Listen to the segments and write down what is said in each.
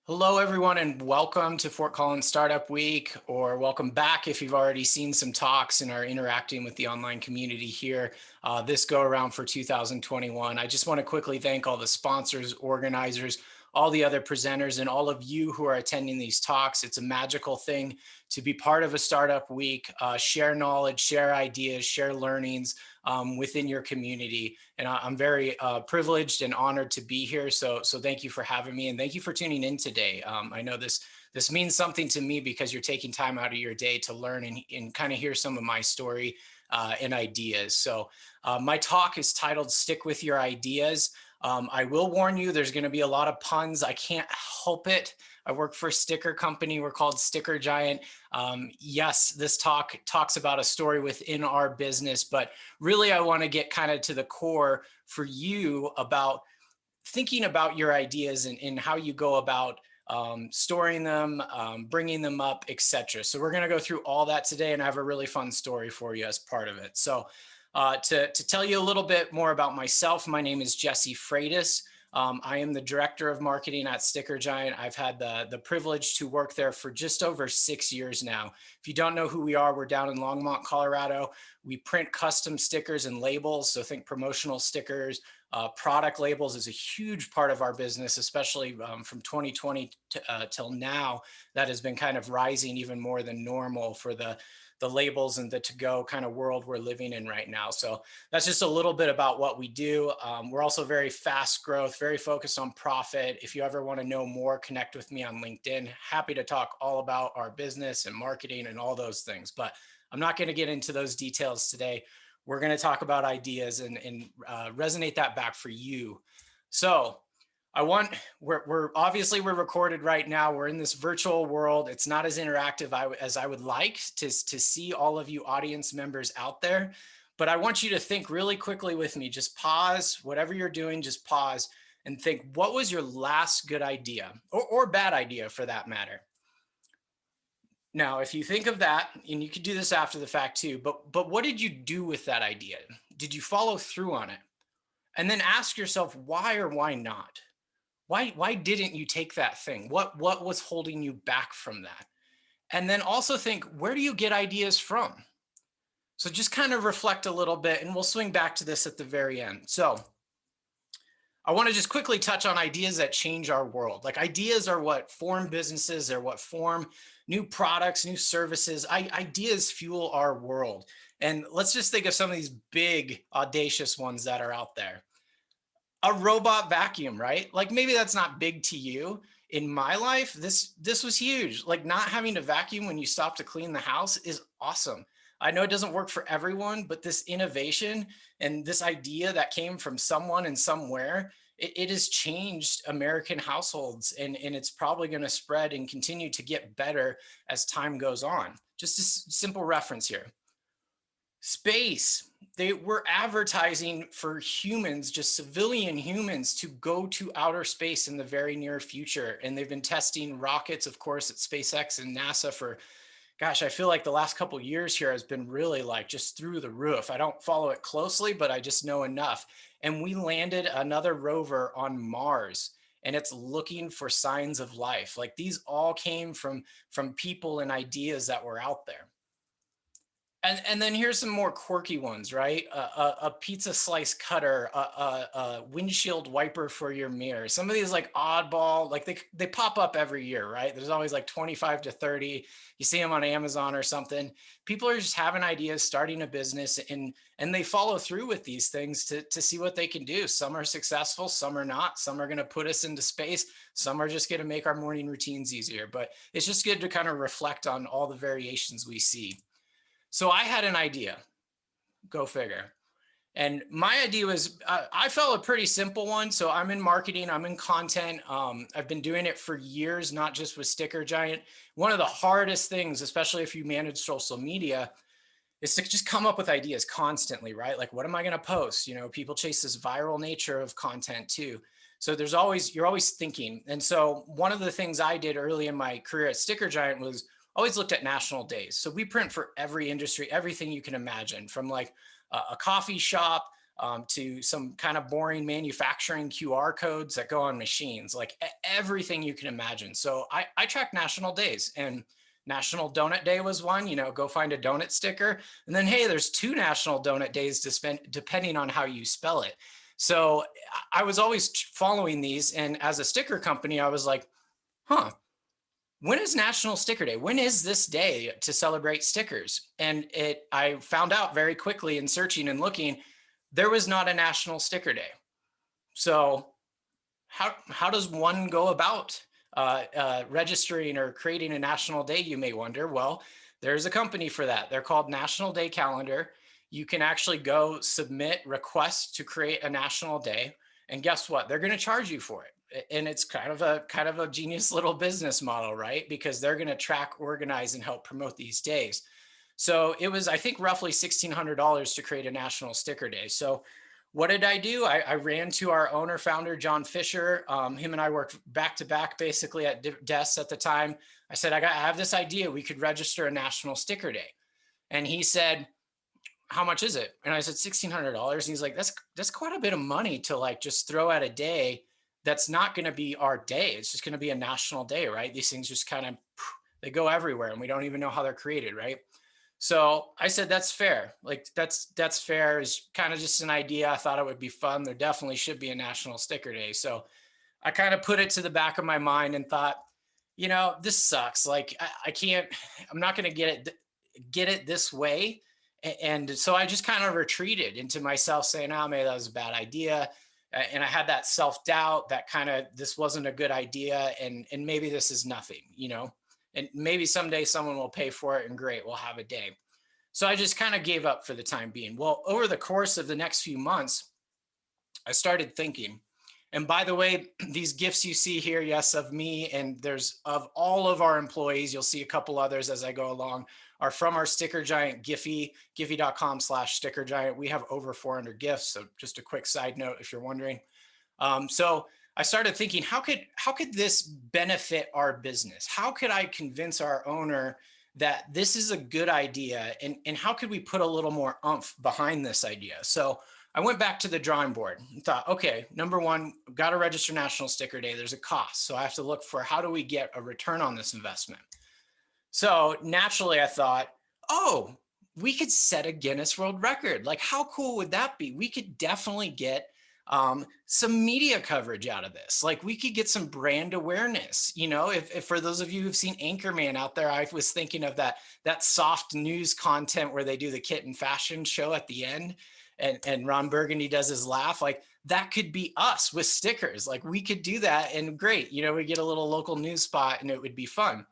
Hello, everyone, and welcome to Fort Collins Startup Week, or welcome back if you've already seen some talks and are interacting with the online community here this go around for 2021. I just want to quickly thank all the sponsors, organizers, all the other presenters, and all of you who are attending these talks. It's a magical thing to be part of a startup week, share knowledge, share ideas, share learnings within your community. And I'm very privileged and honored to be here. So thank you for having me, and thank you for tuning in today. I know this means something to me because you're taking time out of your day to learn and kind of hear some of my story and ideas. So my talk is titled "Stick with Your Ideas." I will warn you, there's going to be a lot of puns. I can't help it. I work for a sticker company. We're called StickerGiant. Yes, this talk talks about a story within our business, but really I want to get kind of to the core for you about thinking about your ideas and how you go about storing them, bringing them up, etc. So we're going to go through all that today, and I have a really fun story for you as part of it. So to tell you a little bit more about myself, my name is Jesse Freitas. I am the director of marketing at StickerGiant. I've had the privilege to work there for just over 6 years now. If you don't know who we are, we're down in Longmont, Colorado. We print custom stickers and labels. So think promotional stickers. Product labels is a huge part of our business, especially from 2020 till now. That has been kind of rising even more than normal for the labels and the to-go kind of world we're living in right now. So that's just a little bit about what we do. We're also very fast growth, very focused on profit. If you ever want to know more, connect with me on LinkedIn. Happy to talk all about our business and marketing and all those things, but I'm not going to get into those details today. We're going to talk about ideas and resonate that back for you. So we're obviously we're recorded right now. We're in this virtual world. It's not as interactive as I would like to see all of you audience members out there, but I want you to think really quickly with me. Just pause, whatever you're doing, just pause and think, what was your last good idea or bad idea for that matter? Now, if you think of that, and you could do this after the fact too, but what did you do with that idea? Did you follow through on it? And then ask yourself why or why not? Why didn't you take that thing? What was holding you back from that? And then also think, where do you get ideas from? So just kind of reflect a little bit, and we'll swing back to this at the very end. So I want to just quickly touch on ideas that change our world. Like, ideas are what form businesses, they're what form new products, new services. Ideas fuel our world. And let's just think of some of these big, audacious ones that are out there. A robot vacuum, right? Like, maybe that's not big to you. In my life, this was huge. Like, not having to vacuum when you stop to clean the house is awesome. I know it doesn't work for everyone, but this innovation and this idea that came from someone and somewhere, it has changed American households, and it's probably going to spread and continue to get better as time goes on. Just a simple reference here. Space. They were advertising for humans, just civilian humans, to go to outer space in the very near future. And they've been testing rockets, of course, at SpaceX and NASA for, gosh, I feel like the last couple of years here has been really like just through the roof. I don't follow it closely, but I just know enough. And we landed another rover on Mars, and it's looking for signs of life. Like, these all came from people and ideas that were out there. And then here's some more quirky ones, right? A pizza slice cutter, a windshield wiper for your mirror. Some of these like oddball, like they pop up every year, right? There's always like 25 to 30. You see them on Amazon or something. People are just having ideas, starting a business, and they follow through with these things to see what they can do. Some are successful, some are not. Some are going to put us into space. Some are just going to make our morning routines easier. But it's just good to kind of reflect on all the variations we see. So I had an idea, go figure. And my idea was, I felt a pretty simple one. So I'm in marketing, I'm in content. I've been doing it for years, not just with StickerGiant. One of the hardest things, especially if you manage social media, is to just come up with ideas constantly, right? Like, what am I going to post? You know, people chase this viral nature of content too. So you're always thinking. And so one of the things I did early in my career at StickerGiant was always looked at national days. So we print for every industry, everything you can imagine, from like a coffee shop to some kind of boring manufacturing QR codes that go on machines, like everything you can imagine. So I track national days, and National Donut Day was one, go find a donut sticker. And then, hey, there's 2 National Donut Days to spend, depending on how you spell it. So I was always following these. And as a sticker company, I was like, huh, when is National Sticker Day? When is this day to celebrate stickers? And I found out very quickly in searching and looking, there was not a National Sticker Day. So how does one go about registering or creating a national day, you may wonder? Well, there's a company for that. They're called National Day Calendar. You can actually go submit requests to create a national day. And guess what? They're going to charge you for it. And it's kind of a genius little business model, right? Because they're going to track, organize, and help promote these days. So it was, I think, roughly $1,600 to create a national sticker day. So what did I do? I ran to our owner founder, John Fisher. Him and I worked back to back basically at desks at the time. I said, I have this idea. We could register a national sticker day. And he said, how much is it? And I said, $1,600. And he's like, that's quite a bit of money to like just throw at a day. That's not going to be our day. It's just going to be a national day, right? These things just kind of, they go everywhere and we don't even know how they're created, right? So I said, that's fair. Like that's fair, is kind of just an idea. I thought it would be fun. There definitely should be a National Sticker Day. So I kind of put it to the back of my mind and thought, this sucks. Like I'm not going to get it this way. And so I just kind of retreated into myself saying, oh, maybe that was a bad idea. And I had that self-doubt that kind of, this wasn't a good idea. And maybe this is nothing, and maybe someday someone will pay for it and great, we'll have a day. So I just kind of gave up for the time being. Well, over the course of the next few months, I started thinking, and by the way, these GIFs you see here, yes, of me, and there's of all of our employees, you'll see a couple others as I go along, are from our StickerGiant Giphy.com/StickerGiant. We have over 400 GIFs. So just a quick side note, if you're wondering. So I started thinking, how could this benefit our business? How could I convince our owner that this is a good idea? And how could we put a little more oomph behind this idea? So I went back to the drawing board and thought, okay, number one, got to register National Sticker Day. There's a cost. So I have to look for, how do we get a return on this investment? So naturally I thought, oh, we could set a Guinness World Record. Like, how cool would that be? We could definitely get some media coverage out of this. Like, we could get some brand awareness. If for those of you who've seen Anchorman out there, I was thinking of that soft news content where they do the kitten fashion show at the end, and Ron Burgundy does his laugh. Like, that could be us with stickers. Like, we could do that, and great, we get a little local news spot and it would be fun.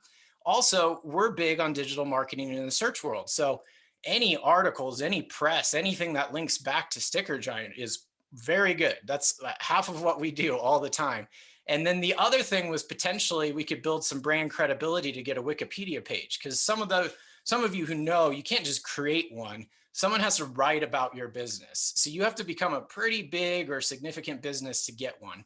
Also, we're big on digital marketing in the search world. So any articles, any press, anything that links back to StickerGiant is very good. That's half of what we do all the time. And then the other thing was, potentially we could build some brand credibility to get a Wikipedia page, because some of you who know, you can't just create one. Someone has to write about your business. So you have to become a pretty big or significant business to get one.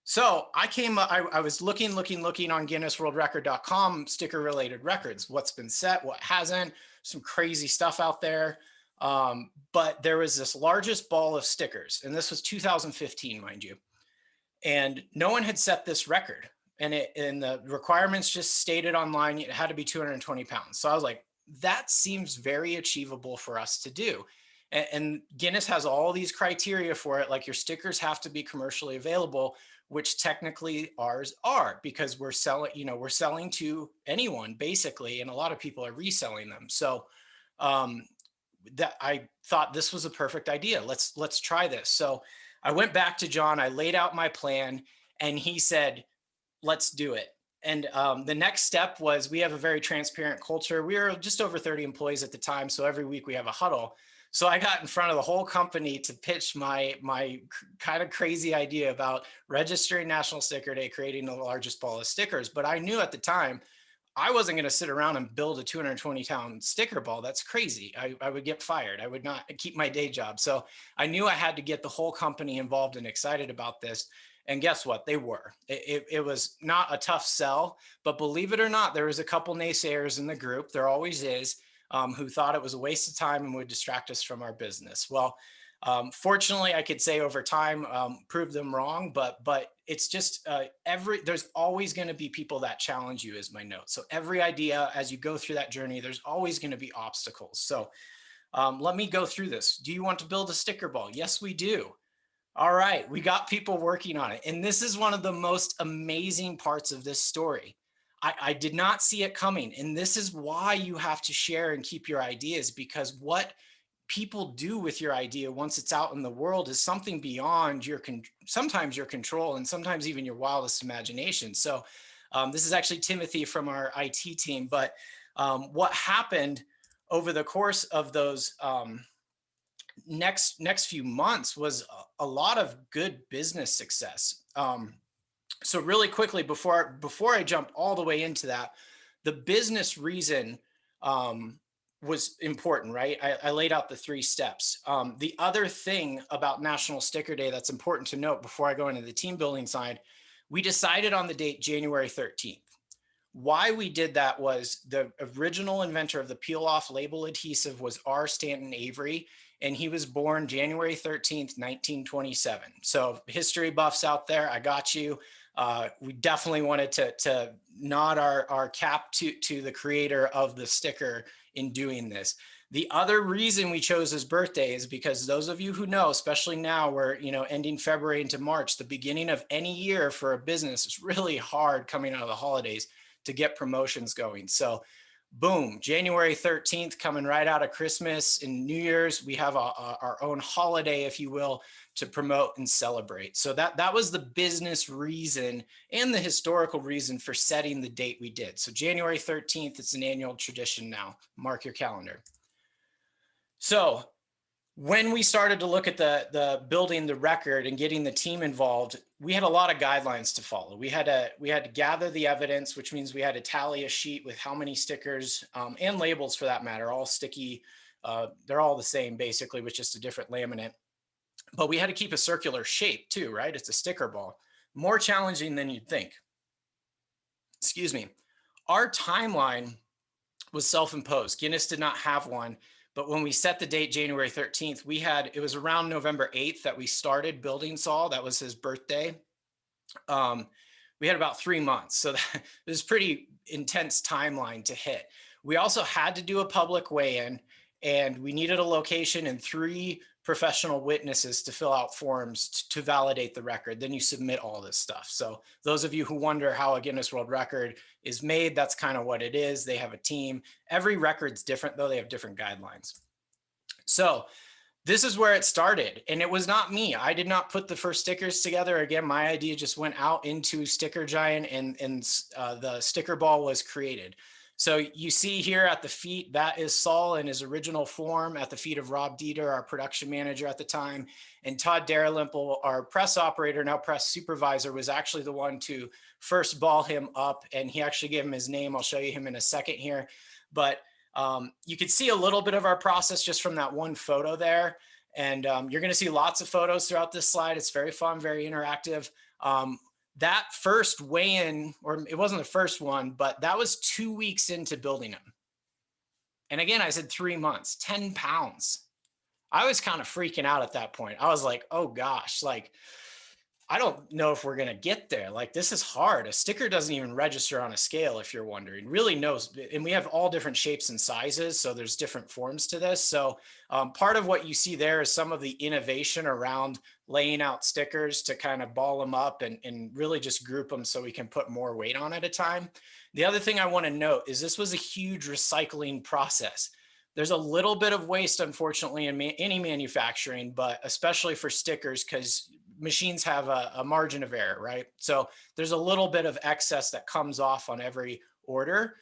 So I was looking on GuinnessWorldRecord.com, sticker related records, what's been set, what hasn't, some crazy stuff out there. But there was this largest ball of stickers, and this was 2015, mind you. And no one had set this record. And the requirements just stated online, it had to be 220 pounds. So I was like, that seems very achievable for us to do. And Guinness has all these criteria for it, like your stickers have to be commercially available, which technically ours are, because we're selling to anyone basically, and a lot of people are reselling them. So that I thought this was a perfect idea. Let's try this. So I went back to John, I laid out my plan, and he said, let's do it. And the next step was, we have a very transparent culture. We were just over 30 employees at the time, so every week we have a huddle. So I got in front of the whole company to pitch my kind of crazy idea about registering National Sticker Day, creating the largest ball of stickers. But I knew at the time, I wasn't going to sit around and build a 220-pound sticker ball. That's crazy. I would get fired. I would not keep my day job. So I knew I had to get the whole company involved and excited about this. And guess what? They were. It was not a tough sell, but believe it or not, there was a couple naysayers in the group. There always is. who thought it was a waste of time and would distract us from our business. Well, fortunately, I could say over time, proved them wrong, but it's just there's always going to be people that challenge you, is my note. So every idea, as you go through that journey, there's always going to be obstacles. So let me go through this. Do you want to build a sticker ball? Yes, we do. All right, we got people working on it. And this is one of the most amazing parts of this story. I did not see it coming. And this is why you have to share and keep your ideas, because what people do with your idea once it's out in the world is something beyond sometimes your control and sometimes even your wildest imagination. So this is actually Timothy from our IT team. But what happened over the course of those next few months was a lot of good business success. So really quickly, before I jump all the way into that, the business reason was important, right? I laid out the 3 steps. The other thing about National Sticker Day that's important to note before I go into the team building side, we decided on the date January 13th. Why we did that was the original inventor of the peel off label adhesive was R. Stanton Avery, and he was born January 13th, 1927. So history buffs out there, I got you. We definitely wanted to nod our cap to the creator of the sticker in doing this. The other reason we chose his birthday is because those of you who know, especially now we're ending February into March, the beginning of any year for a business is really hard coming out of the holidays to get promotions going. So boom, January 13th, coming right out of Christmas and New Year's, we have our own holiday, if you will, to promote and celebrate. So that was the business reason and the historical reason for setting the date we did. So January 13th, it's an annual tradition now. Mark your calendar. So when we started to look at the building the record and getting the team involved, we had a lot of guidelines to follow. We had to gather the evidence, which means we had to tally a sheet with how many stickers and labels for that matter, all sticky. They're all the same basically, with just a different laminate. But we had to keep a circular shape too, right? It's a sticker ball. More challenging than you'd think. Excuse me. Our timeline was self-imposed. Guinness did not have one. But when we set the date, January 13th, it was around November 8th that we started building Saul. That was his birthday. We had about 3 months. So it was a pretty intense timeline to hit. We also had to do a public weigh-in, and we needed a location and 3 professional witnesses to fill out forms to validate the record. Then you submit all this stuff. So those of you who wonder how a Guinness World Record is made, that's kind of what it is. They have a team. Every record's different though. They have different guidelines. So this is where it started. And it was not me. I did not put the first stickers together. Again, my idea just went out into StickerGiant and the sticker ball was created. So you see here at the feet, that is Saul in his original form at the feet of Rob Dieter, our production manager at the time. And Todd Daralimple, our press operator, now press supervisor, was actually the one to first ball him up. And he actually gave him his name. I'll show you him in a second here. But you can see a little bit of our process just from that one photo there. And you're going to see lots of photos throughout this slide. It's very fun, very interactive. That first weigh-in, or it wasn't the first one, but that was 2 weeks into building them. And again, I said 3 months, 10 pounds. I was kind of freaking out at that point. I was like, oh gosh, like, I don't know if we're going to get there. Like, this is hard. A sticker doesn't even register on a scale, if you're wondering. Really knows. And we have all different shapes and sizes, so there's different forms to this. So part of what you see there is some of the innovation around laying out stickers to kind of ball them up and really just group them so we can put more weight on at a time. The other thing I want to note is this was a huge recycling process. There's a little bit of waste, unfortunately, in any manufacturing, but especially for stickers, because machines have a margin of error, right? So there's a little bit of excess that comes off on every order.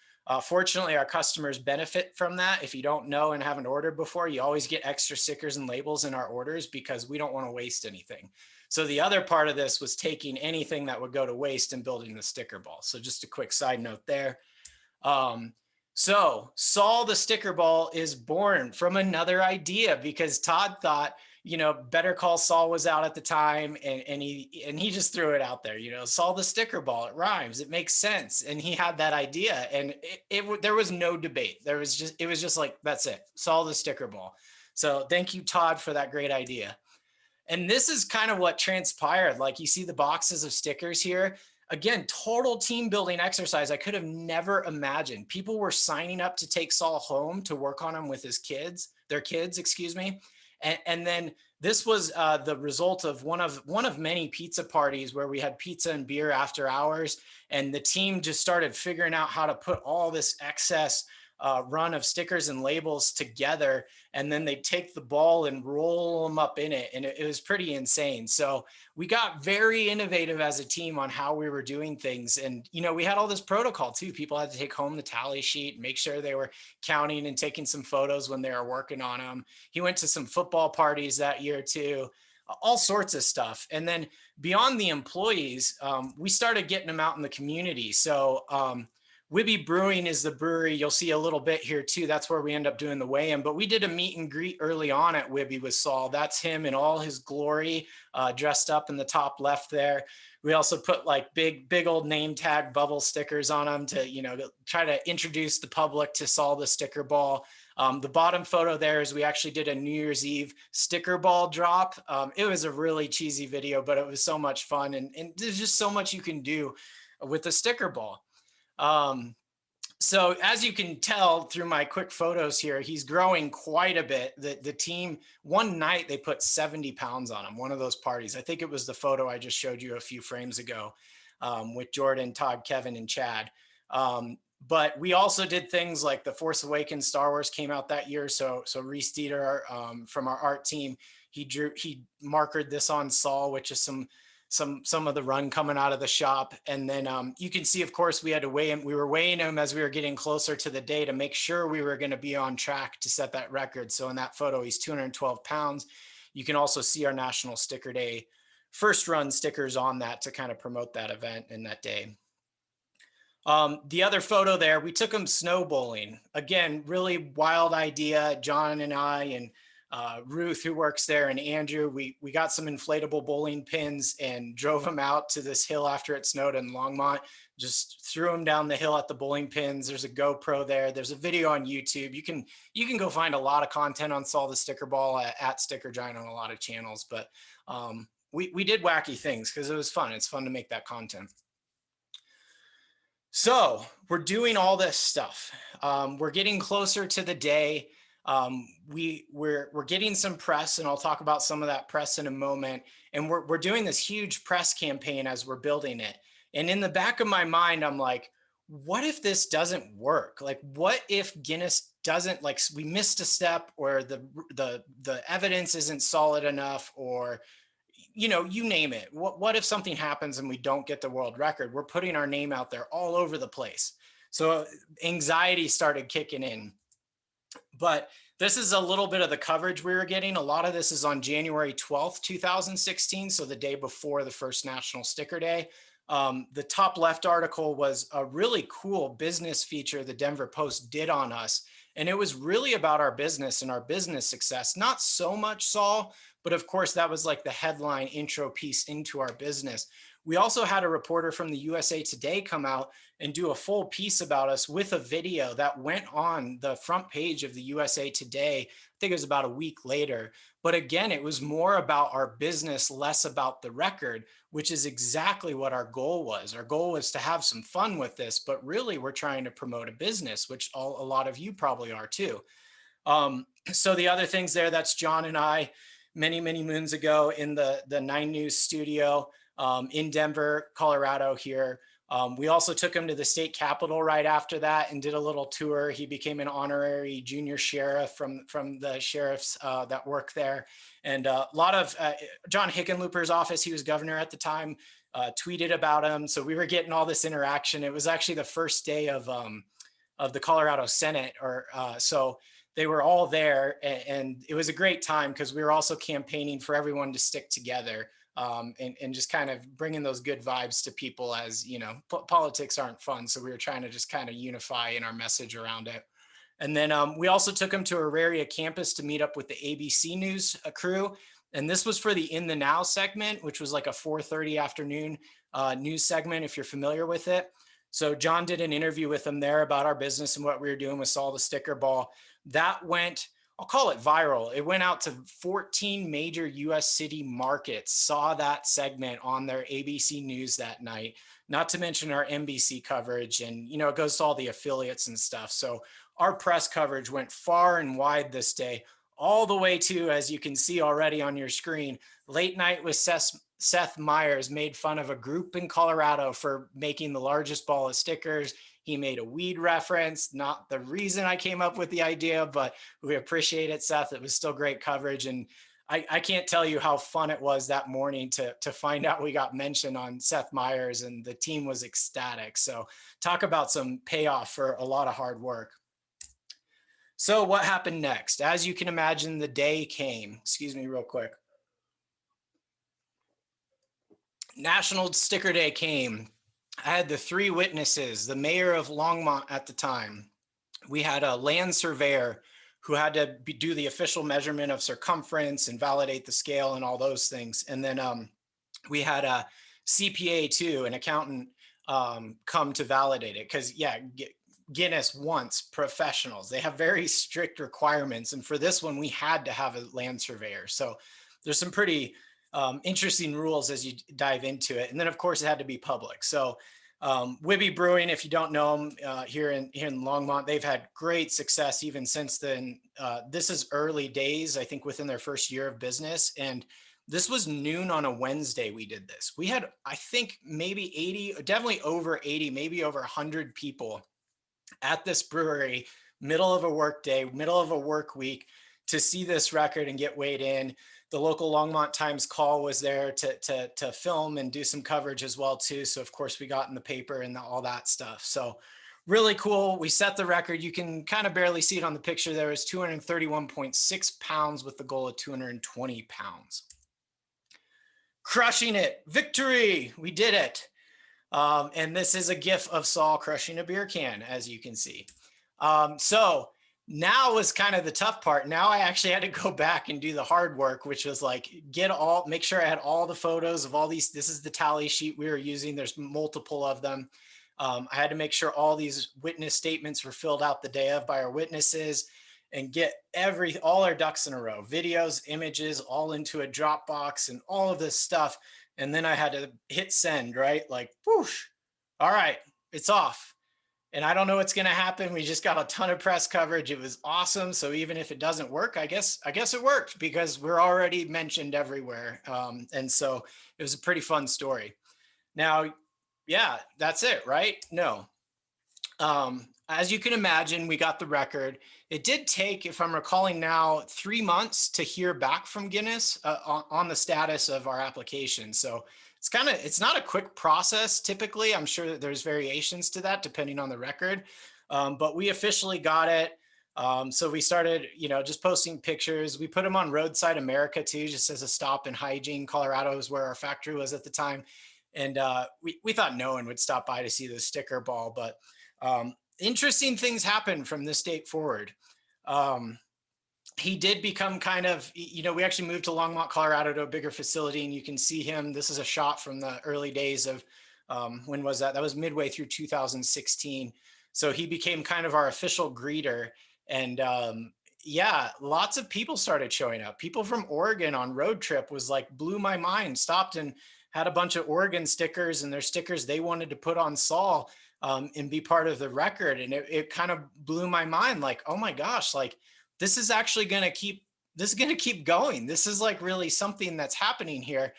Fortunately, our customers benefit from that. If you don't know and haven't ordered before, you always get extra stickers and labels in our orders because we don't want to waste anything. So the other part of this was taking anything that would go to waste and building the sticker ball. So just a quick side note there. So Saul the sticker ball is born from another idea because Todd thought, Better Call Saul was out at the time, and he just threw it out there. Saul the sticker ball. It rhymes. It makes sense. And he had that idea, and there was no debate. It was just like, that's it. Saul the sticker ball. So thank you, Todd, for that great idea. And this is kind of what transpired. Like, you see the boxes of stickers here. Again, total team building exercise I could have never imagined. People were signing up to take Saul home to work on him with their kids, excuse me. And then this was the result of one of many pizza parties where we had pizza and beer after hours. And the team just started figuring out how to put all this excess run of stickers and labels together, and then they take the ball and roll them up in it. And it was pretty insane. So we got very innovative as a team on how we were doing things. And, we had all this protocol too. People had to take home the tally sheet, make sure they were counting and taking some photos when they were working on them. He went to some football parties that year too, all sorts of stuff. And then beyond the employees, we started getting them out in the community. So, Wibby Brewing is the brewery. You'll see a little bit here too. That's where we end up doing the weigh-in. But we did a meet and greet early on at Wibby with Saul. That's him in all his glory, dressed up in the top left there. We also put like big old name tag bubble stickers on them to try to introduce the public to Saul the sticker ball. The bottom photo there is we actually did a New Year's Eve sticker ball drop. It was a really cheesy video, but it was so much fun. And there's just so much you can do with a sticker ball. So as you can tell through my quick photos here, he's growing quite a bit. The team, one night they put 70 pounds on him, one of those parties. I think it was the photo I just showed you a few frames ago with Jordan, Todd, Kevin, and Chad. But we also did things like The Force Awakens, Star Wars came out that year. So Reese Dieter from our art team, he markered this on Saul, which is some of the run coming out of the shop. And then you can see, of course, we had to weigh him. We were weighing him as we were getting closer to the day to make sure we were going to be on track to set that record. So in that photo, he's 212 pounds. You can also see our National Sticker Day first run stickers on that to kind of promote that event in that day. The other photo there, we took him snow bowling. Again, really wild idea. John and I and Ruth, who works there, and Andrew, we got some inflatable bowling pins and drove them out to this hill after it snowed in Longmont, just threw them down the hill at the bowling pins. There's a GoPro there. There's a video on YouTube. You can go find a lot of content on Saul the Sticker Ball at StickerGiant on a lot of channels, but we did wacky things because it was fun. It's fun to make that content. So we're doing all this stuff. We're getting closer to the day. We're getting some press, and I'll talk about some of that press in a moment. And we're doing this huge press campaign as we're building it. And in the back of my mind, I'm like, what if this doesn't work? Like, what if Guinness doesn't, like, we missed a step, or the evidence isn't solid enough, or you name it. What if something happens and we don't get the world record? We're putting our name out there all over the place. So anxiety started kicking in. But this is a little bit of the coverage we were getting. A lot of this is on January 12th, 2016. So the day before the first National Sticker Day. The top left article was a really cool business feature the Denver Post did on us. And it was really about our business and our business success. Not so much Saul, but of course that was like the headline intro piece into our business. We also had a reporter from the USA Today come out and do a full piece about us with a video that went on the front page of the USA Today. I think it was about a week later. But again, it was more about our business, less about the record, which is exactly what our goal was. Our goal was to have some fun with this, but really we're trying to promote a business, which a lot of you probably are too. So the other things there, that's John and I many moons ago in the 9 News studio in Denver, Colorado here. We also took him to the state capitol right after that and did a little tour. He became an honorary junior sheriff from the sheriffs that work there. And a lot of John Hickenlooper's office, he was governor at the time, tweeted about him. So we were getting all this interaction. It was actually the first day of the Colorado Senate, so they were all there, and it was a great time because we were also campaigning for everyone to stick together. And just kind of bringing those good vibes to people, as politics aren't fun. So we were trying to just kind of unify in our message around it. And then we also took them to Auraria campus to meet up with the ABC News crew. And this was for the In the Now segment, which was like a 4:30 afternoon news segment, if you're familiar with it. So John did an interview with him there about our business and what we were doing with Saul the Sticker Ball. That went, I'll call it viral. It went out to 14 major US city markets, saw that segment on their ABC News that night, not to mention our NBC coverage. And, it goes to all the affiliates and stuff. So our press coverage went far and wide this day, all the way to, as you can see already on your screen, Late Night with Seth Meyers made fun of a group in Colorado for making the largest ball of stickers. He made a weed reference, not the reason I came up with the idea, but we appreciate it, Seth. It was still great coverage. And I can't tell you how fun it was that morning to find out we got mentioned on Seth Meyers, and the team was ecstatic. So talk about some payoff for a lot of hard work. So what happened next? As you can imagine, the day came. Excuse me real quick. National Sticker Day came. I had the 3 witnesses, the mayor of Longmont at the time. We had a land surveyor who had to do the official measurement of circumference and validate the scale and all those things. And then we had a CPA too, an accountant, come to validate it. Because Guinness wants professionals. They have very strict requirements. And for this one, we had to have a land surveyor. So there's some pretty interesting rules as you dive into it. And then of course it had to be public. So Wibby Brewing, if you don't know them, here in Longmont, they've had great success even since then. This is early days, I think within their first year of business. And this was noon on a Wednesday we did this. We had, I think, maybe 80, definitely over 80, maybe over 100 people at this brewery, middle of a work day, middle of a work week, to see this record and get weighed in. The local Longmont Times Call was there to film and do some coverage as well too. So of course we got in the paper and all that stuff. So really cool. We set the record. You can kind of barely see it on the picture. There was 231.6 pounds with the goal of 220 pounds. Crushing it. Victory. We did it. And this is a GIF of Saul crushing a beer can, as you can see. So now was kind of the tough part. Now I actually had to go back and do the hard work, which was like make sure I had all the photos of all these. This is the tally sheet we were using. There's multiple of them. I had to make sure all these witness statements were filled out the day of by our witnesses, and get all our ducks in a row, videos, images, all into a Dropbox and all of this stuff. And then I had to hit send, right? Like, whoosh, all right, it's off. And I don't know what's going to happen. We just got a ton of press coverage. It was awesome. So even if it doesn't work, I guess it worked, because we're already mentioned everywhere. And so it was a pretty fun story. Now, yeah, that's it, right? No. As you can imagine, we got the record. It did take, if I'm recalling now, 3 months to hear back from Guinness on the status of our application. So it's not a quick process typically. I'm sure that there's variations to that depending on the record, but we officially got it. So we started, just posting pictures. We put them on Roadside America too, just as a stop in Hygiene, Colorado is where our factory was at the time. And we thought no one would stop by to see the sticker ball, but interesting things happened from this date forward. He did become kind of, we actually moved to Longmont, Colorado to a bigger facility, and you can see him. This is a shot from the early days of, when was that? That was midway through 2016. So he became kind of our official greeter. And yeah, lots of people started showing up. People from Oregon on road trip was like, blew my mind, stopped and had a bunch of Oregon stickers, and their stickers they wanted to put on Saul and be part of the record. And it kind of blew my mind, like, oh my gosh, like this is actually going to keep going. This is like really something that's happening here.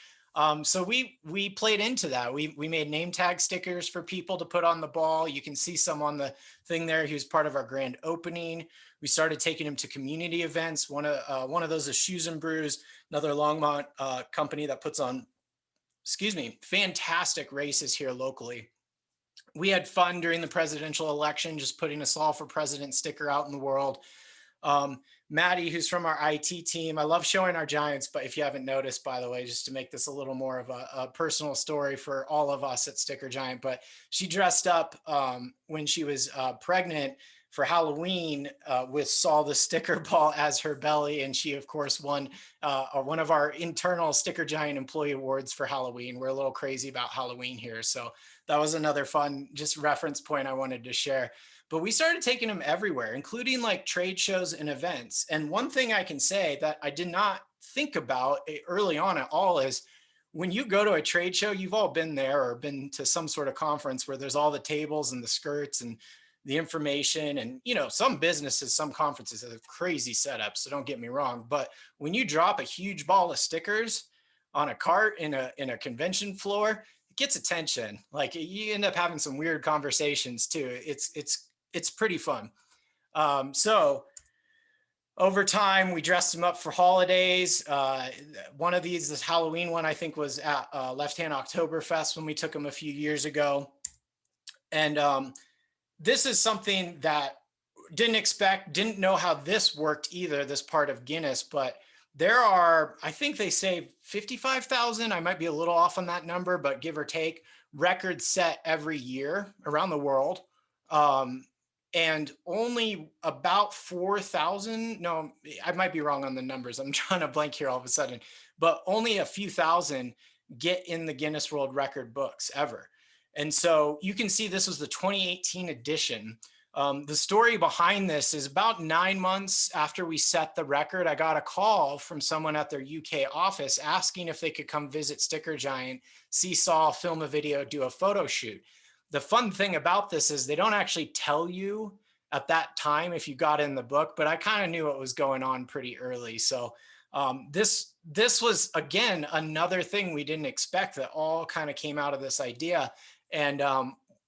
So we played into that. We made name tag stickers for people to put on the ball. You can see some on the thing there. He was part of our grand opening. We started taking him to community events. One of those is Shoes and Brews, another Longmont company that puts on, fantastic races here locally. We had fun during the presidential election, just putting a Saul for President sticker out in the world. Maddie, who's from our IT team, I love showing our Giants, but if you haven't noticed, by the way, just to make this a little more of a personal story for all of us at StickerGiant, but she dressed up when she was pregnant for Halloween with Saul the sticker ball as her belly. And she, of course, won one of our internal StickerGiant employee awards for Halloween. We're a little crazy about Halloween here. So that was another fun just reference point I wanted to share. But we started taking them everywhere, including like trade shows and events. And one thing I can say that I did not think about early on at all is when you go to a trade show, you've all been there or been to some sort of conference where there's all the tables and the skirts and the information. And, you know, some businesses, some conferences have crazy setups, so don't get me wrong. But when you drop a huge ball of stickers on a cart in a convention floor, it gets attention. Like you end up having some weird conversations too. It's pretty fun. So over time, we dressed them up for holidays. One of these, this Halloween one, I think was at Left Hand Oktoberfest when we took them a few years ago. And this is something that didn't know how this worked either, this part of Guinness, but there are, I think they say 55,000, I might be a little off on that number, but give or take, records set every year around the world. And only about 4,000, no, I might be wrong on the numbers. I'm trying to blank here all of a sudden, but only a few thousand get in the Guinness World Record books ever. And so you can see this was the 2018 edition. The story behind this is about 9 months after we set the record, I got a call from someone at their UK office asking if they could come visit StickerGiant, see Saul, film a video, do a photo shoot. The fun thing about this is they don't actually tell you at that time if you got in the book, but I kind of knew what was going on pretty early. So this was, again, another thing we didn't expect that all kind of came out of this idea. And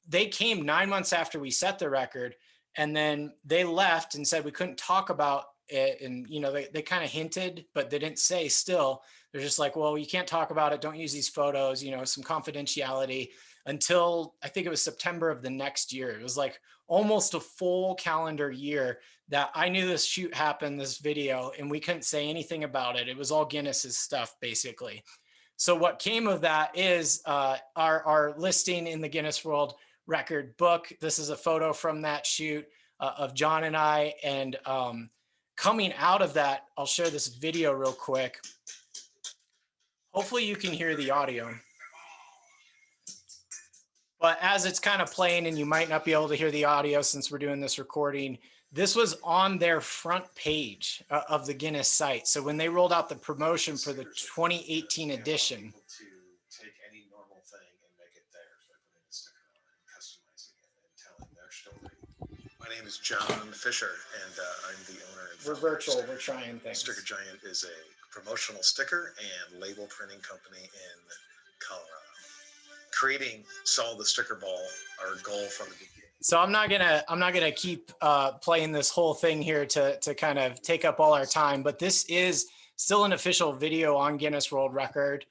they came 9 months after we set the record, and then they left and said we couldn't talk about it. And, you know, they kind of hinted, but they didn't say still. They're just like, well, you can't talk about it. Don't use these photos, you know, some confidentiality, until I think it was September of the next year. It was like almost a full calendar year that I knew this shoot happened, this video, and we couldn't say anything about it. It was all Guinness's stuff, basically. So what came of that is our listing in the Guinness World Record book. This is a photo from that shoot of John and I. And coming out of that, I'll share this video real quick. Hopefully you can hear the audio. But as it's kind of playing, and you might not be able to hear the audio since we're doing this recording, this was on their front page of the Guinness site. So when they rolled out the promotion for the 2018 edition. To take any normal thing and make it theirs by putting a sticker on it and customizing it and telling their story. My name is John Fisher, and I'm the owner. We're virtual. We're trying things. StickerGiant is a promotional sticker and label printing company in Colorado. Creating Saul the sticker ball, our goal from the beginning. So I'm not gonna keep playing this whole thing here to kind of take up all our time, but this is still an official video on Guinness World Record.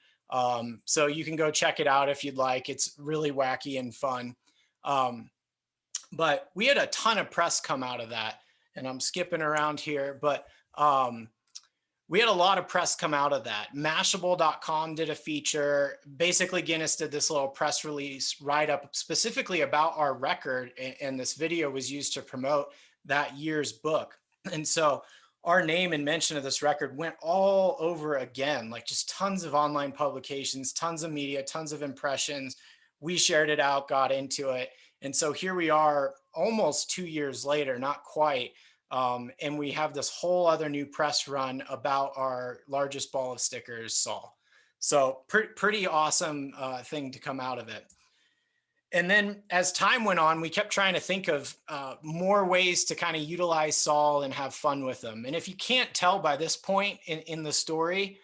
So you can go check it out if you'd like. It's really wacky and fun. But we had a ton of press come out of that, and I'm skipping around here, but we had a lot of press come out of that. Mashable.com did a feature. Basically, Guinness did this little press release write-up specifically about our record, and this video was used to promote that year's book. And so our name and mention of this record went all over again, like just tons of online publications, tons of media, tons of impressions. We shared it out, got into it. And so here we are almost 2 years later, not quite. And we have this whole other new press run about our largest ball of stickers, Saul. So pretty awesome thing to come out of it. And then as time went on, we kept trying to think of more ways to kind of utilize Saul and have fun with them. And if you can't tell by this point in the story,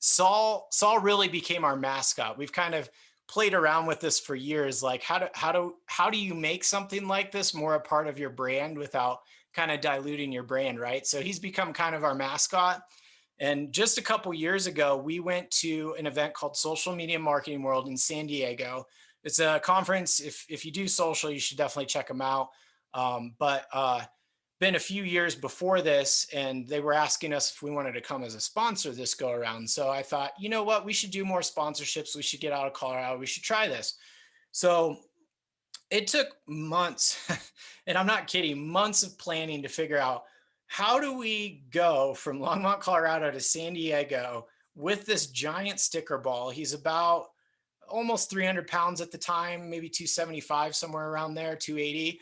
Saul really became our mascot. We've kind of played around with this for years. Like how do you make something like this more a part of your brand without kind of diluting your brand, right? So he's become kind of our mascot. And just a couple years ago, we went to an event called Social Media Marketing World in San Diego. It's a conference. If you do social, you should definitely check them out. But been a few years before this, and they were asking us if we wanted to come as a sponsor this go around. So I thought, you know what, we should do more sponsorships. We should get out of Colorado. We should try this. So It took months, and I'm not kidding, months of planning to figure out how do we go from Longmont, Colorado to San Diego with this giant sticker ball. He's about almost 300 pounds at the time, maybe 275, somewhere around there, 280,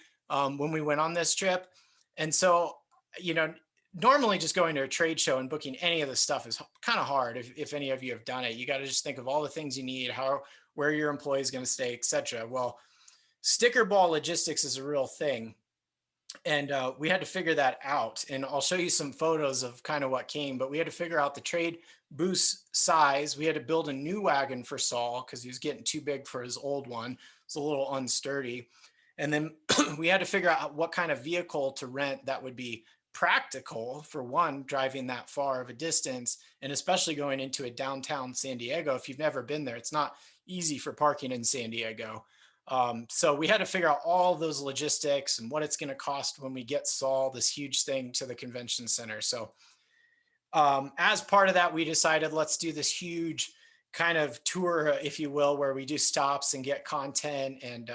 when we went on this trip. And so, you know, normally just going to a trade show and booking any of this stuff is kind of hard. If any of you have done it, you got to just think of all the things you need, how, where your employee is going to stay, etc. Well, sticker ball logistics is a real thing. And we had to figure that out. And I'll show you some photos of kind of what came, but we had to figure out the trade boost size. We had to build a new wagon for Saul because he was getting too big for his old one. It's a little unsturdy. And then we had to figure out what kind of vehicle to rent that would be practical for one, driving that far of a distance, and especially going into a downtown San Diego. If you've never been there, it's not easy for parking in San Diego. So we had to figure out all those logistics and what it's going to cost when we get Saul, this huge thing, to the convention center. So as part of that, we decided let's do this huge kind of tour, if you will, where we do stops and get content. And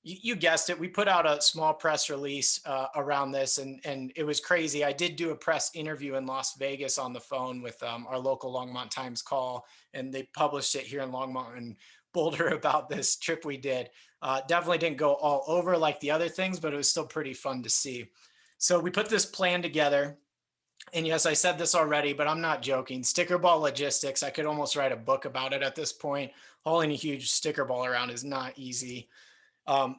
you guessed it, we put out a small press release around this, and it was crazy. I did do a press interview in Las Vegas on the phone with our local Longmont Times Call, and they published it here in Longmont and Boulder about this trip we did. Definitely didn't go all over like the other things, but it was still pretty fun to see. So we put this plan together. And yes, I said this already, but I'm not joking. Sticker ball logistics, I could almost write a book about it at this point. Hauling a huge sticker ball around is not easy.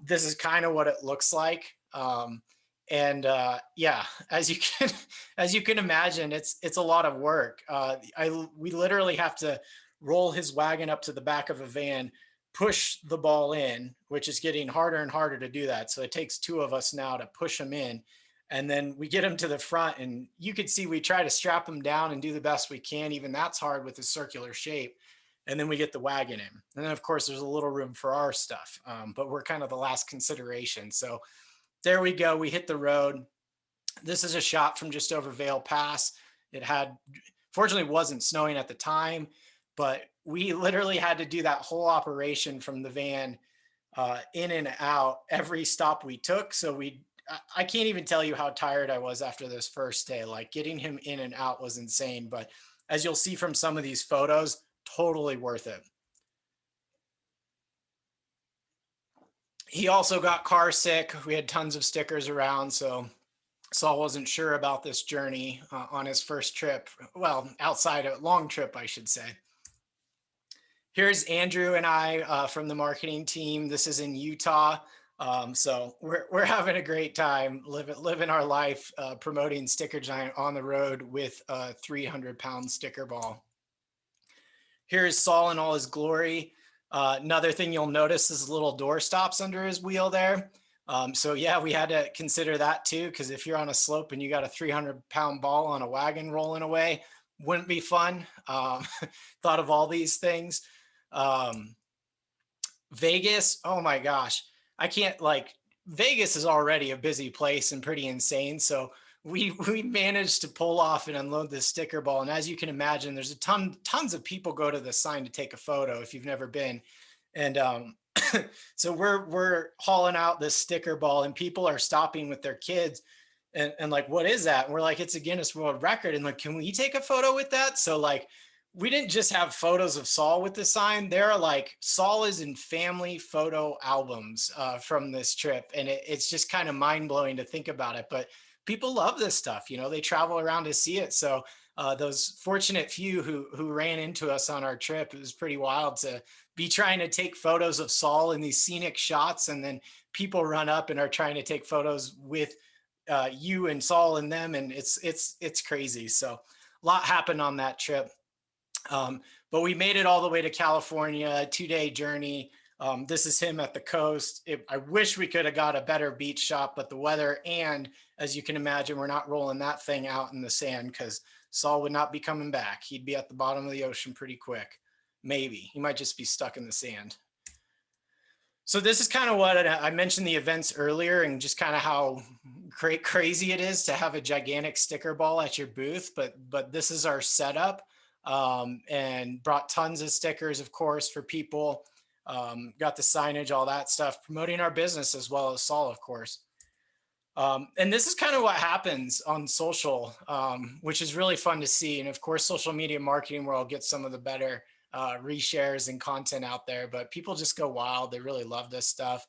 This is kind of what it looks like. Yeah, as you can as you can imagine, it's a lot of work. We literally have to roll his wagon up to the back of a van, push the ball in, which is getting harder and harder to do that. So it takes two of us now to push him in. And then we get him to the front, and you could see we try to strap him down and do the best we can. Even that's hard with the circular shape. And then we get the wagon in. And then, of course, there's a little room for our stuff, but we're kind of the last consideration. So there we go. We hit the road. This is a shot from just over Vail Pass. It had, fortunately, wasn't snowing at the time, but we literally had to do that whole operation from the van in and out every stop we took. So I can't even tell you how tired I was after this first day. Like, getting him in and out was insane. But as you'll see from some of these photos, totally worth it. He also got car sick. We had tons of stickers around, so Saul wasn't sure about this journey on his first trip. Well, outside a long trip, I should say. Here's Andrew and I from the marketing team. This is in Utah. So we're having a great time living our life, promoting StickerGiant on the road with a 300-pound sticker ball. Here's Saul in all his glory. Another thing you'll notice is little door stops under his wheel there. So yeah, we had to consider that too, because if you're on a slope and you got a 300-pound ball on a wagon rolling away, wouldn't be fun. Thought of all these things. Vegas, oh my gosh. I can't, like, Vegas is already a busy place and pretty insane. So we managed to pull off and unload this sticker ball. And as you can imagine, there's tons of people go to the sign to take a photo if you've never been. And so we're hauling out this sticker ball, and people are stopping with their kids and like, what is that? And we're like, it's a Guinness World Record. And like, can we take a photo with that? So like, we didn't just have photos of Saul with the sign. There are like, Saul is in family photo albums from this trip. And it's just kind of mind blowing to think about it. But people love this stuff, you know, they travel around to see it. So those fortunate few who ran into us on our trip, it was pretty wild to be trying to take photos of Saul in these scenic shots. And then people run up and are trying to take photos with you and Saul and them. And it's crazy. So a lot happened on that trip. But we made it all the way to California, 2-day journey. This is him at the coast. I wish we could have got a better beach shot, but the weather, and as you can imagine, we're not rolling that thing out in the sand because Saul would not be coming back. He'd be at the bottom of the ocean pretty quick. Maybe he might just be stuck in the sand. So this is kind of what I mentioned the events earlier, and just kind of how crazy it is to have a gigantic sticker ball at your booth. But this is our setup, and brought tons of stickers, of course, for people. got the signage, all that stuff, promoting our business as well as SAUL, of course. And this is kind of what happens on social, which is really fun to see. And of course, social media marketing world gets some of the better reshares and content out there, but people just go wild. They really love this stuff.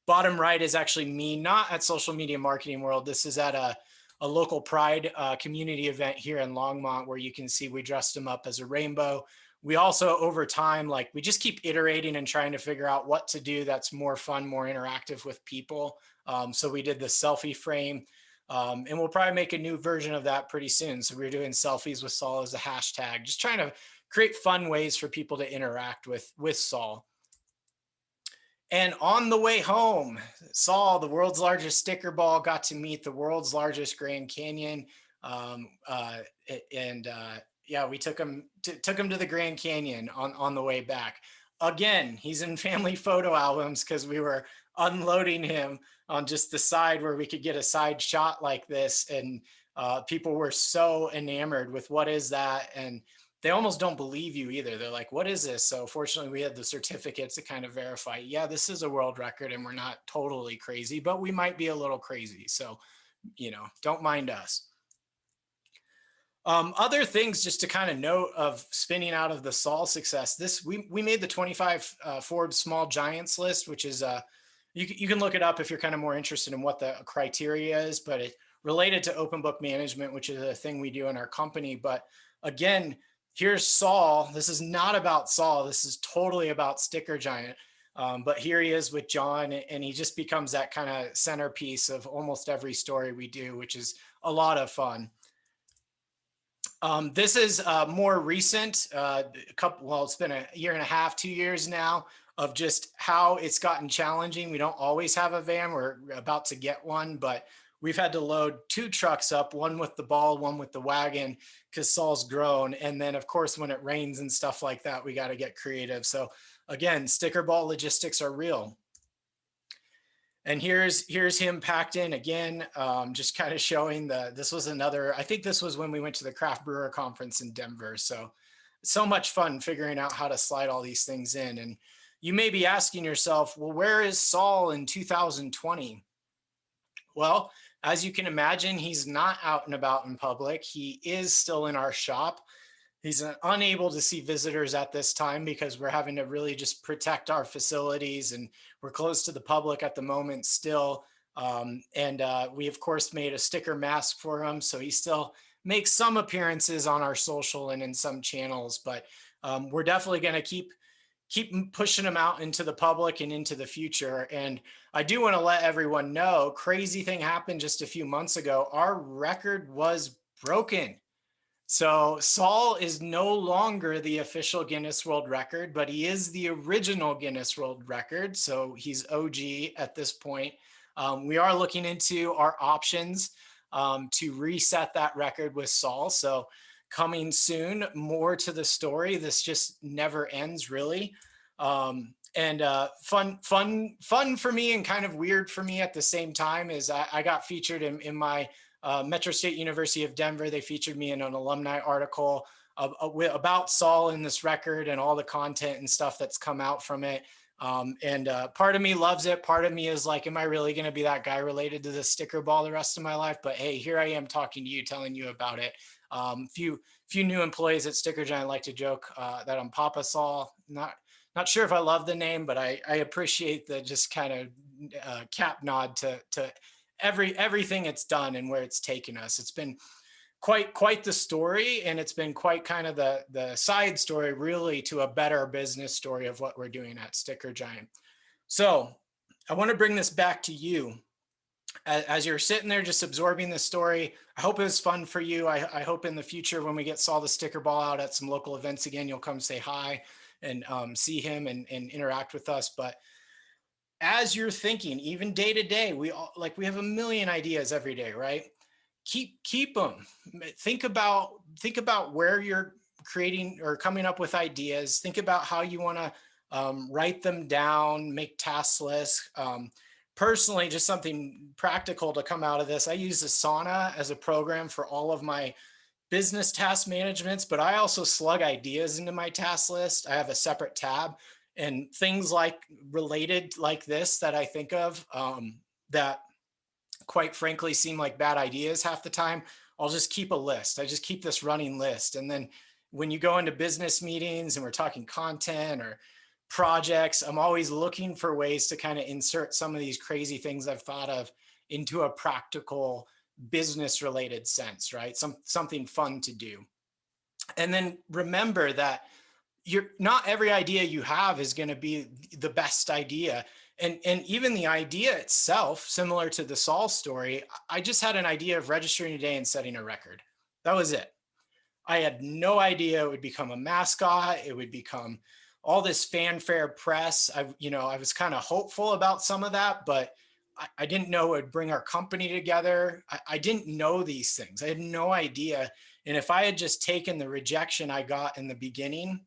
Bottom right is actually me, not at Social Media Marketing World. This is at a local Pride community event here in Longmont, where you can see we dressed him up as a rainbow. We also, over time, like, we just keep iterating and trying to figure out what to do that's more fun, more interactive with people. So we did the selfie frame, and we'll probably make a new version of that pretty soon. So we're doing selfies with SAUL as a hashtag, just trying to create fun ways for people to interact with SAUL. And on the way home, SAUL, the world's largest sticker ball, got to meet the world's largest Grand Canyon. Yeah, we took him to the Grand Canyon on the way back. Again, he's in family photo albums because we were unloading him on just the side where we could get a side shot like this. And people were so enamored with what is that? And they almost don't believe you either. They're like, what is this? So fortunately, we had the certificates to kind of verify, yeah, this is a world record and we're not totally crazy, but we might be a little crazy. So, you know, don't mind us. Other things just to kind of note of spinning out of the SAUL success, we made the 25 Forbes Small Giants list, which is, you can look it up if you're kind of more interested in what the criteria is, but it related to open book management, which is a thing we do in our company. But again, here's SAUL. This is not about SAUL. This is totally about StickerGiant. But here he is with John, and he just becomes that kind of centerpiece of almost every story we do, which is a lot of fun. This is more recent, well, it's been a year and a half, 2 years now, of just how it's gotten challenging. We don't always have a van. We're about to get one, but we've had to load 2 trucks up, one with the ball, one with the wagon, because SAUL's grown. And then, of course, when it rains and stuff like that, we got to get creative. So again, sticker ball logistics are real. And here's him packed in again, just kind of showing this was another, I think this was when we went to the Craft Brewer Conference in Denver. So much fun figuring out how to slide all these things in. And you may be asking yourself, well, where is SAUL in 2020? Well, as you can imagine, he's not out and about in public. He is still in our shop. He's unable to see visitors at this time because we're having to really just protect our facilities, and we're closed to the public at the moment still. We, of course, made a sticker mask for him. So he still makes some appearances on our social and in some channels, but we're definitely going to keep pushing them out into the public and into the future. And I do want to let everyone know, crazy thing happened just a few months ago. Our record was broken. So SAUL is no longer the official Guinness World Record, but he is the original Guinness World Record. So he's OG at this point. We are looking into our options to reset that record with SAUL. So coming soon, more to the story. This just never ends, really. Fun for me and kind of weird for me at the same time is I got featured in my Metro State University of Denver. They featured me in an alumni article about SAUL in this record and all the content and stuff that's come out from it. Part of me loves it. Part of me is like, am I really going to be that guy related to the sticker ball the rest of my life? But hey, here I am talking to you, telling you about it. Few new employees at StickerGiant like to joke that I'm Papa SAUL. Not sure if I love the name, but I appreciate the just kind of cap nod to everything it's done and where it's taken us. It's been quite the story, and it's been quite kind of the side story really to a better business story of what we're doing at StickerGiant. So I want to bring this back to you. As you're sitting there just absorbing the story, I hope it was fun for you. I hope in the future when we get Saul the sticker ball out at some local events again, you'll come say hi and see him and interact with us. But as you're thinking, even day to day, we have a million ideas every day, right? Keep them. Think about where you're creating or coming up with ideas. Think about how you want to write them down, make task lists. Personally, just something practical to come out of this. I use Asana as a program for all of my business task managements, but I also slug ideas into my task list. I have a separate tab, And things like related like this that I think of that quite frankly seem like bad ideas half the time, I'll just keep a list. I just keep this running list. And then when you go into business meetings and we're talking content or projects, I'm always looking for ways to kind of insert some of these crazy things I've thought of into a practical business related sense, right? Something fun to do. And then remember that not every idea you have is going to be the best idea. And even the idea itself, similar to the SAUL story, I just had an idea of registering a day and setting a record. That was it. I had no idea it would become a mascot. It would become all this fanfare press. I was kind of hopeful about some of that, but I didn't know it would bring our company together. I didn't know these things. I had no idea. And if I had just taken the rejection I got in the beginning,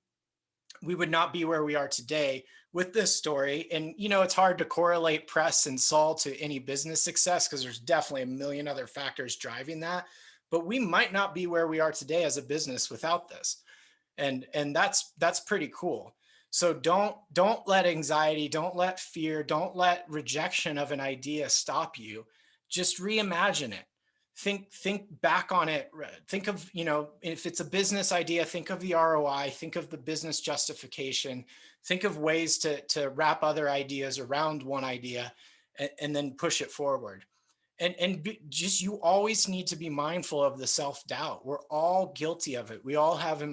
we would not be where we are today with this story. And, it's hard to correlate press and SAUL to any business success because there's definitely a million other factors driving that. But we might not be where we are today as a business without this. And that's pretty cool. So don't let anxiety, don't let fear, don't let rejection of an idea stop you. Just reimagine it. Think back on it. Think of, if it's a business idea, think of the ROI, think of the business justification, think of ways to wrap other ideas around one idea and then push it forward. You always need to be mindful of the self-doubt. We're all guilty of it. We all have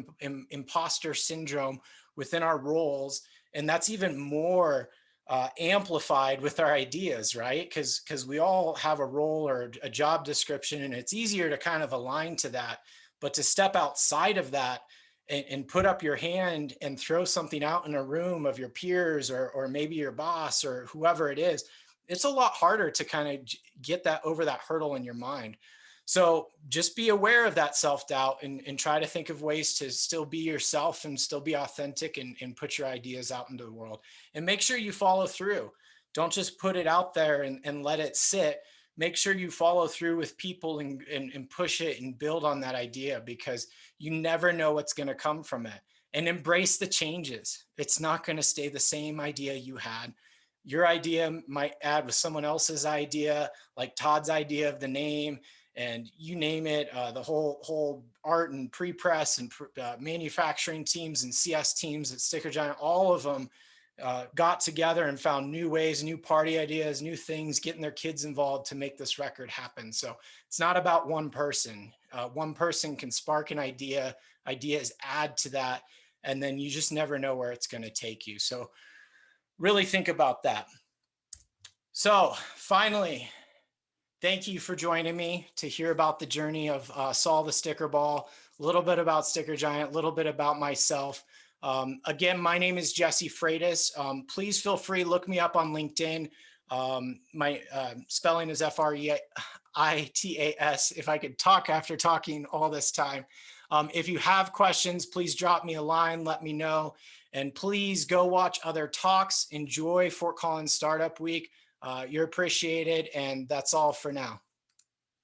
imposter syndrome within our roles. And that's even more amplified with our ideas, right? Because we all have a role or a job description, and it's easier to kind of align to that. But to step outside of that and put up your hand and throw something out in a room of your peers or maybe your boss or whoever it is, it's a lot harder to kind of get that over that hurdle in your mind. So just be aware of that self-doubt and try to think of ways to still be yourself and still be authentic and put your ideas out into the world. And make sure you follow through. Don't just put it out there and let it sit. Make sure you follow through with people and push it and build on that idea, because you never know what's going to come from it. And embrace the changes. It's not going to stay the same idea you had. Your idea might add with someone else's idea, like Todd's idea of the name, and you name it, the whole art and pre-press and manufacturing teams and CS teams at StickerGiant, all of them got together and found new ways, new party ideas, new things, getting their kids involved to make this record happen. So it's not about one person. One person can spark an idea, ideas add to that, and then you just never know where it's going to take you. So really think about that. So finally, thank you for joining me to hear about the journey of SAUL the Sticker Ball, a little bit about StickerGiant, a little bit about myself. Again, my name is Jesse Freitas. Please feel free, look me up on LinkedIn. My spelling is Freitas, if I could talk after talking all this time. If you have questions, please drop me a line, let me know. And please go watch other talks. Enjoy Fort Collins Startup Week. You're appreciated. And that's all for now.